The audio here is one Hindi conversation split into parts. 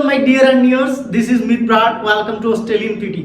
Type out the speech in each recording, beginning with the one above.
My dear and this is Meet Brar. Welcome to Australian PT.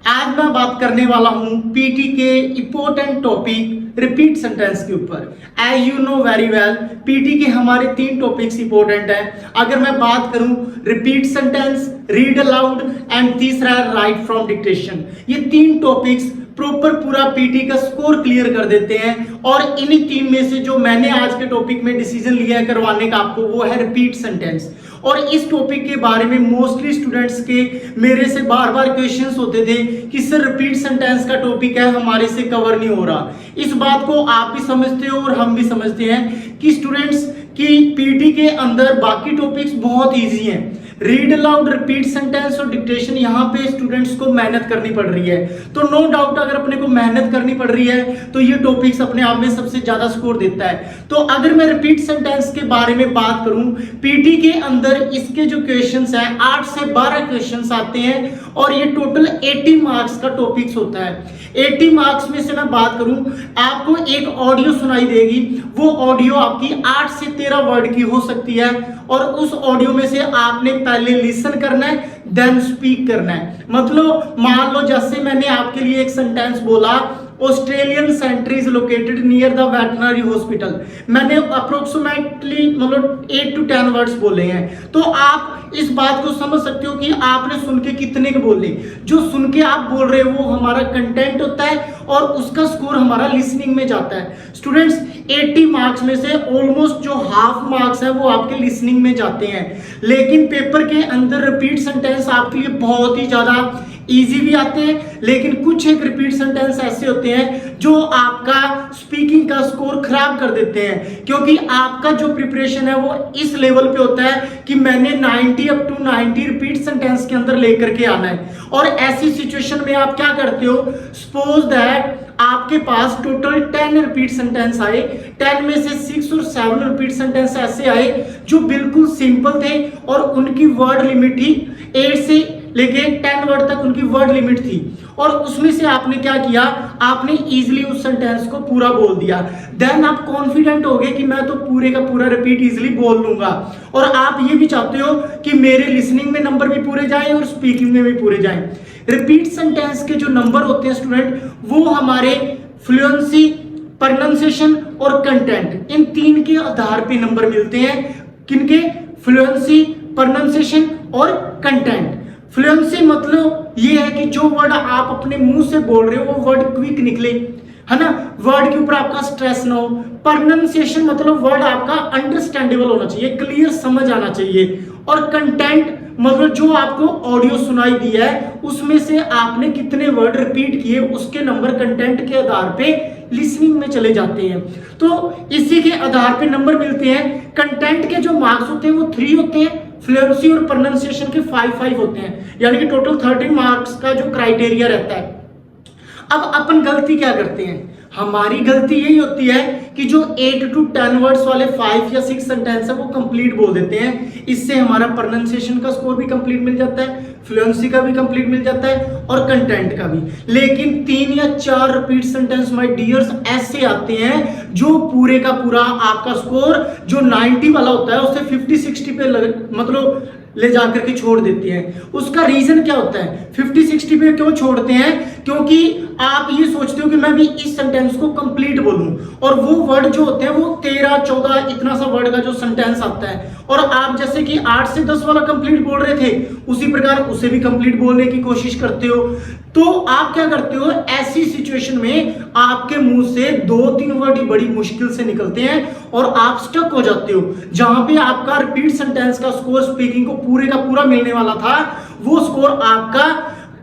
आज मैं बात करने वाला हूं पीटी के इंपॉर्टेंट टॉपिक रिपीट सेंटेंस के ऊपर। As you know very well, PT के हमारे 3 टॉपिक्स इंपॉर्टेंट हैं। अगर मैं बात करूं repeat sentence, read aloud and तीसरा है राइट फ्रॉम डिक्टेशन। ये 3 टॉपिक्स प्रॉपर पूरा पीटी का स्कोर क्लियर कर देते हैं। और इन्हीं 3 में से जो मैंने आज के टॉपिक में डिसीजन लिया है करवाने का आपको, वो है रिपीट सेंटेंस। और इस टॉपिक के बारे में मोस्टली स्टूडेंट्स के मेरे से बार बार क्वेश्चंस होते थे कि सर रिपीट सेंटेंस का टॉपिक है, हमारे से कवर नहीं हो रहा। इस बात को आप भी समझते हो और हम भी समझते हैं कि स्टूडेंट्स की पीटी के अंदर बाकी टॉपिक्स बहुत ईजी हैं। रीड अलाउड, रिपीट सेंटेंस और डिक्टेशन, यहाँ पे स्टूडेंट्स को मेहनत करनी पड़ रही है। तो नो डाउट अगर अपने को मेहनत करनी पड़ रही है तो ये टॉपिक्स अपने आप में सबसे ज्यादा स्कोर देता है। तो अगर मैं रिपीट सेंटेंस के बारे में बात करूं, पीटी के अंदर इसके जो क्वेश्चंस हैं 8 से 12 क्वेश्चंस आते हैं और ये टोटल 80 मार्क्स का टॉपिक्स होता है। 80 मार्क्स में से मैं बात करूं, आपको एक ऑडियो सुनाई देगी। वो ऑडियो आपकी 8 से 13 वर्ड की हो सकती है और उस ऑडियो में से आपने पहले लिसन करना है, देन स्पीक करना है। मतलब मान लो जैसे मैंने आपके लिए एक सेंटेंस बोला, Australian centre is located near the veterinary hospital. मैंने अप्रोक्सीमेटली मतलब 8 to 10 वर्ड्स बोले हैं। तो आप इस बात को समझ सकते हो कि आपने सुन के कितने के बोले। जो सुन के आप बोल रहे हो वो हमारा कंटेंट होता है और उसका स्कोर हमारा लिसनिंग में जाता है। स्टूडेंट्स 80 मार्क्स में से ऑलमोस्ट जो हाफ मार्क्स है वो आपके लिसनिंग में जाते हैं। लेकिन पेपर के अंदर रिपीट सेंटेंस आपके लिए बहुत ही ज्यादा इजी भी आते हैं, लेकिन कुछ एक रिपीट सेंटेंस ऐसे होते हैं जो आपका स्पीकिंग का स्कोर खराब कर देते हैं। क्योंकि आपका जो प्रिपरेशन है वो इस लेवल पे होता है कि मैंने 90 अप टू 90 रिपीट सेंटेंस के अंदर लेकर के आना है। और ऐसी सिचुएशन में आप क्या करते हो, सपोज दैट आपके पास टोटल 10 रिपीट सेंटेंस आए, 10 में से 6 और 7 रिपीट सेंटेंस ऐसे आए जो बिल्कुल सिंपल थे और उनकी वर्ड लिमिट ही 8 से लेके 10 वर्ड तक उनकी वर्ड लिमिट थी। और उसमें से आपने क्या किया, आपने इजीली उस सेंटेंस को पूरा बोल दिया। देन आप कॉन्फिडेंट हो गए कि मैं तो पूरे का पूरा रिपीट इजीली बोल लूंगा। और आप ये भी चाहते हो कि मेरे लिसनिंग में नंबर भी पूरे जाएं और स्पीकिंग में भी पूरे जाएं। रिपीट सेंटेंस के जो नंबर होते हैं स्टूडेंट, वो हमारे फ्लुएंसी, प्रोनाउंसिएशन और कंटेंट, इन 3 के आधार पे नंबर मिलते हैं। किनके? फ्लुएंसी, प्रोनाउंसिएशन और कंटेंट। फ्लुएंसी मतलब ये है कि जो वर्ड आप अपने मुंह से बोल रहे हो वो वर्ड क्विक निकले, है ना, वर्ड के ऊपर आपका स्ट्रेस ना हो। प्रोनाउंसिएशन मतलब वर्ड आपका अंडरस्टैंडेबल होना चाहिए, क्लियर समझ आना चाहिए। और कंटेंट मतलब जो आपको ऑडियो सुनाई दी है उसमें से आपने कितने वर्ड रिपीट किए, उसके नंबर कंटेंट के आधार पे लिसनिंग में चले जाते हैं। तो इसी के आधार पे नंबर मिलते हैं। कंटेंट के जो मार्क्स होते हैं वो 3 होते हैं, फ्लुएंसी और प्रोनाउंसिएशन के 5 होते हैं, यानी कि टोटल 13 मार्क्स का जो क्राइटेरिया रहता है। अब अपन गलती क्या करते हैं, हमारी गलती यही होती है कि जो 8 to 10 वर्ड्स वाले 5 या 6 सेंटेंस है वो कंप्लीट बोल देते हैं। इससे हमारा प्रोनाउंसिएशन का स्कोर भी कंप्लीट मिल जाता है, फ्लुएंसी का भी कंप्लीट मिल जाता है और कंटेंट का भी। लेकिन 3 या 4 रिपीट सेंटेंस माय डियर्स ऐसे आते हैं जो पूरे का पूरा आपका स्कोर जो 90 वाला होता है उसे 50-60 पे मतलब ले जाकर के छोड़ देते हैं। उसका रीजन क्या होता है, 50-60 पे क्यों छोड़ते हैं? क्योंकि आप ये सोचते हो कि मैं भी इस सेंटेंस को कंप्लीट बोलूं, और वो वर्ड जो होते हैं वो 13-14 इतना सा वर्ड का जो सेंटेंस आता है, और आप जैसे कि 8 से 10 वाला कंप्लीट बोल रहे थे उसी प्रकार उसे भी कंप्लीट बोलने की कोशिश करते हो। तो आप क्या करते हो, ऐसी सिचुएशन में आपके मुंह से 2-3 वर्ड ही बड़ी मुश्किल से निकलते हैं और आप स्टक हो जाते हो। जहां पे आपका रिपीट सेंटेंस का स्कोर स्पीकिंग को पूरे का पूरा मिलने वाला था, वो स्कोर आपका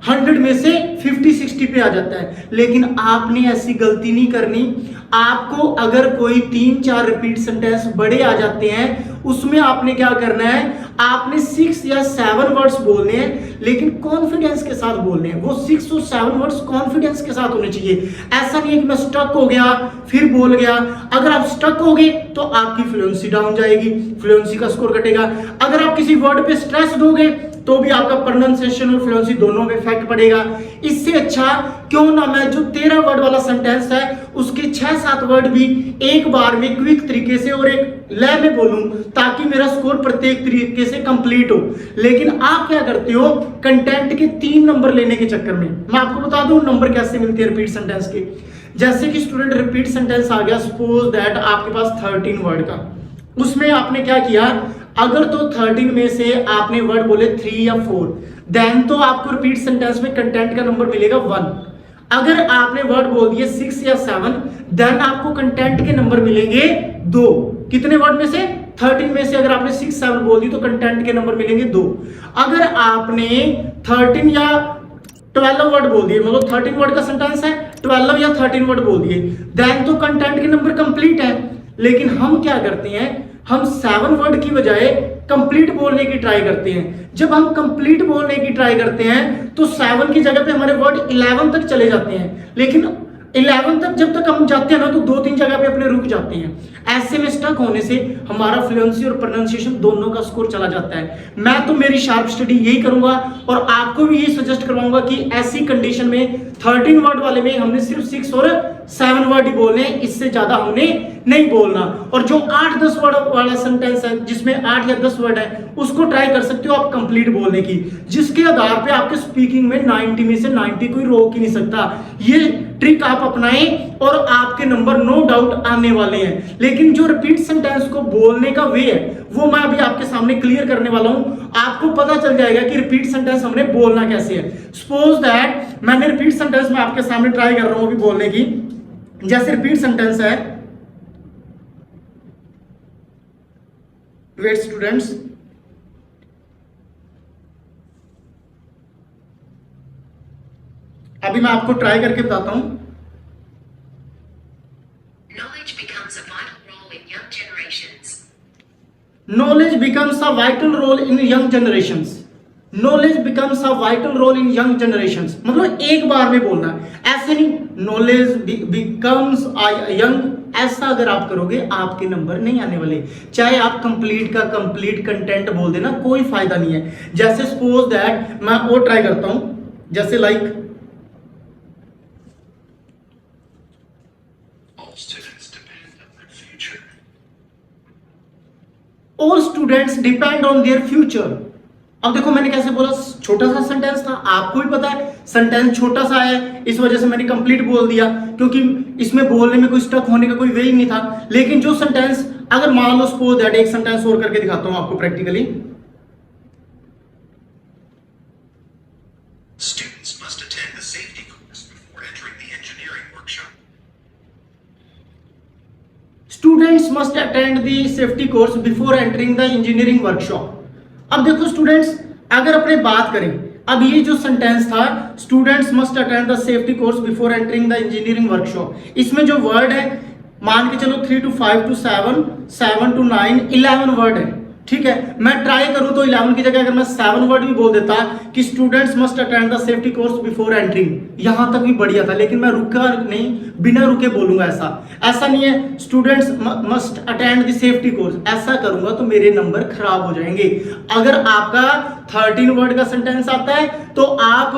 100 में से 50-60 पे आ जाता है। लेकिन आपने ऐसी गलती नहीं करनी। आपको अगर कोई 3-4 रिपीट सेंटेंस बड़े आ जाते हैं, उसमें आपने क्या करना है, आपने 6 या 7 वर्ड्स बोलने हैं, लेकिन कॉन्फिडेंस के साथ बोलने हैं। वो 6 और 7 वर्ड्स कॉन्फिडेंस के साथ होने चाहिए। ऐसा नहीं है कि मैं स्टक हो गया फिर बोल गया। अगर आप स्टक हो गए तो आपकी फ्लुएंसी डाउन जाएगी, फ्लुएंसी का स्कोर घटेगा। अगर आप किसी वर्ड पे स्ट्रेस दोगे तो भी आपका प्रोनाउंसिएशन और फ्लुएंसी दोनों में इफेक्ट पड़ेगा। इससे अच्छा क्यों ना मैं जो 13 वर्ड वाला सेंटेंस है उसके 6-7 वर्ड भी एक बार में क्विक तरीके से और एक लय में बोलूं, ताकि मेरा स्कोर प्रत्येक तरीके से कंप्लीट हो। लेकिन आप क्या करते हो, कंटेंट के 3 नंबर लेने के चक्कर में। मैं आपको बता दूं नंबर कैसे मिलते हैं रिपीट सेंटेंस के। जैसे कि स्टूडेंट रिपीट सेंटेंस आ गया, सपोज दैट आपके पास 13 वर्ड का, उसमें आपने क्या किया, अगर तो 13 में से आपने वर्ड बोले 3 या 4, देन तो आपको रिपीट सेंटेंस में कंटेंट का नंबर मिलेगा 1। अगर आपने वर्ड बोल दिए 6 या 7, देन आपको कंटेंट के नंबर मिलेंगे 2। कितने वर्ड में से, 13 में से अगर आपने 6 7 बोल दी तो कंटेंट के नंबर मिलेंगे 2। अगर आपने 13 या 12 वर्ड बोल दिए, मतलब 13 वर्ड का सेंटेंस है, 12 या 13 वर्ड बोल दिए, देन तो कंटेंट के नंबर कंप्लीट है। लेकिन हम क्या करते हैं, हम 7 वर्ड की बजाय कंप्लीट बोलने की ट्राई करते हैं। जब हम कंप्लीट बोलने की ट्राई करते हैं तो 7 की जगह पे हमारे वर्ड 11 तक चले जाते हैं। लेकिन 11 तक जब तक हम जाते हैं ना तो 2-3 जगह पे अपने रुक जाते हैं। ऐसे में स्टक होने से हमारा फ्लुएंसी और प्रोनाउंसिएशन दोनों का स्कोर चला जाता है। मैं तो मेरी शार्प स्टडी यही करूंगा और आपको भी यही सजेस्ट करवाऊंगा कि ऐसी कंडीशन में 13 वर्ड वाले में हमने सिर्फ 6 और 7 वर्ड ही बोलने, इससे ज्यादा हमने नहीं बोलना। और जो 8-10 वर्ड वाला सेंटेंस है जिसमें 8 या 10 वर्ड है, उसको ट्राई कर सकते हो आप कंप्लीट बोलने की, जिसके आधार पे आपके स्पीकिंग में 90 में से 90 कोई रोक ही नहीं सकता। ये ट्रिक आप अपनाएं और आपके नंबर नो डाउट आने वाले हैं। लेकिन जो रिपीट सेंटेंस को बोलने का वे है वो मैं अभी आपके सामने क्लियर करने वाला हूं। आपको पता चल जाएगा कि रिपीट सेंटेंस हमने बोलना कैसे है। सपोज दैट मैंने रिपीट सेंटेंस में आपके सामने ट्राई कर रहा हूं अभी बोलने की। जैसे रिपीट सेंटेंस है, वेट स्टूडेंट्स, अभी मैं आपको ट्राई करके बताता हूं। Knowledge becomes a vital role in young generations. Knowledge becomes a vital role in young generations. Knowledge becomes a vital role in young generations. मतलब एक बार में बोलना, ऐसे नहीं knowledge becomes a young, ऐसा अगर आप करोगे आपके नंबर नहीं आने वाले। चाहे आप कंप्लीट का कंप्लीट कंटेंट बोल देना, कोई फायदा नहीं है। जैसे सपोज दैट मैं और ट्राई करता हूं, जैसे like All students depend on their future. अब देखो मैंने कैसे बोला, छोटा सा सेंटेंस था, आपको भी पता है सेंटेंस छोटा सा है, इस वजह से मैंने कंप्लीट बोल दिया क्योंकि इसमें बोलने में कोई स्टक होने का कोई वे ही नहीं था। लेकिन जो सेंटेंस, अगर मान लो सपोज दैट, एक सेंटेंस और करके दिखाता हूं आपको practically. Students must attend the safety course before entering the engineering workshop. Students must attend the safety course before entering the engineering workshop. अब देखो स्टूडेंट्स, अगर अपने बात करें, अब ये जो सेंटेंस था students must attend the safety course before entering the engineering workshop, इसमें जो वर्ड है मान के चलो 3 to 5 to 7, 7 to 9, 11 वर्ड है। ठीक है, मैं ट्राई करूं तो 11 की जगह अगर मैं 7 वर्ड भी बोल देता कि students must attend the safety course before entering, यहां तक भी बढ़िया था। लेकिन मैं रुका नहीं, बिना रुके बोलूंगा। ऐसा नहीं है students must attend the safety course, ऐसा करूंगा तो मेरे नंबर खराब हो जाएंगे। अगर आपका 13 वर्ड का सेंटेंस आता है तो आप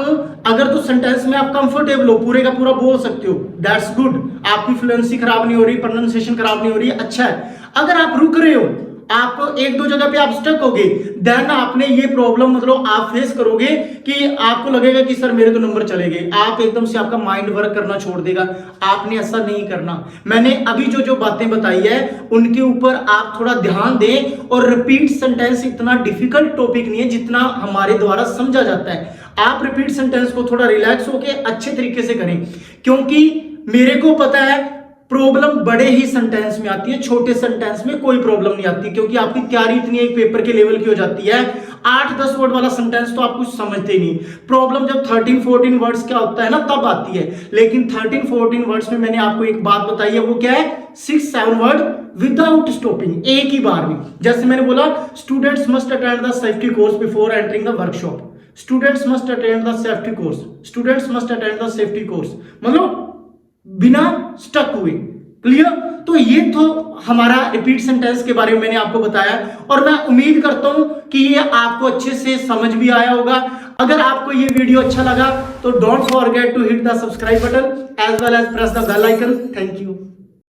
अगर तो सेंटेंस में आप कंफर्टेबल हो, पूरे का पूरा बोल सकते हो, दैट्स गुड, आपकी फ्लुएंसी खराब नहीं हो रही, प्रोनाउंसिएशन खराब नहीं हो रही, अच्छा है। अगर आप रुक रहे हो, आप एक दो जगह पे आप स्टक होगे, देन आपने ये प्रॉब्लम मतलब आप फेस करोगे कि आपको लगेगा कि सर मेरे तो नंबर चले गए, आप एकदम से आपका माइंड वर्क करना छोड़ देगा। आपने ऐसा नहीं करना। मैंने अभी जो बातें बताई है उनके ऊपर आप थोड़ा ध्यान दें। और रिपीट सेंटेंस इतना डिफिकल्ट टॉपिक नहीं है जितना हमारे द्वारा समझा जाता है। आप रिपीट सेंटेंस को थोड़ा रिलैक्स होके अच्छे तरीके से करें, क्योंकि मेरे को पता है प्रॉब्लम बड़े ही सेंटेंस में आती है, छोटे सेंटेंस में कोई प्रॉब्लम नहीं आती, क्योंकि आपकी तैयारी इतनी एक पेपर के लेवल की हो जाती है। 8-10 वर्ड वाला सेंटेंस तो आप कुछ समझते ही नहीं। प्रॉब्लम जब 13-14 वर्ड्स क्या होता है ना, तब आती है। लेकिन 13-14 वर्ड्स में मैंने आपको एक बात बताई है, वो क्या है, 6-7 वर्ड विदाउट स्टॉपिंग, एक ही बार में। जैसे मैंने बोला students must attend the safety course before entering the workshop, students must attend the safety course, students must attend the safety course, मतलब बिना स्टक हुए क्लियर? तो ये तो हमारा रिपीट सेंटेंस के बारे में मैंने आपको बताया और मैं उम्मीद करता हूं कि ये आपको अच्छे से समझ भी आया होगा। अगर आपको ये वीडियो अच्छा लगा तो don't forget to hit the subscribe button as well as press the bell icon. Thank you.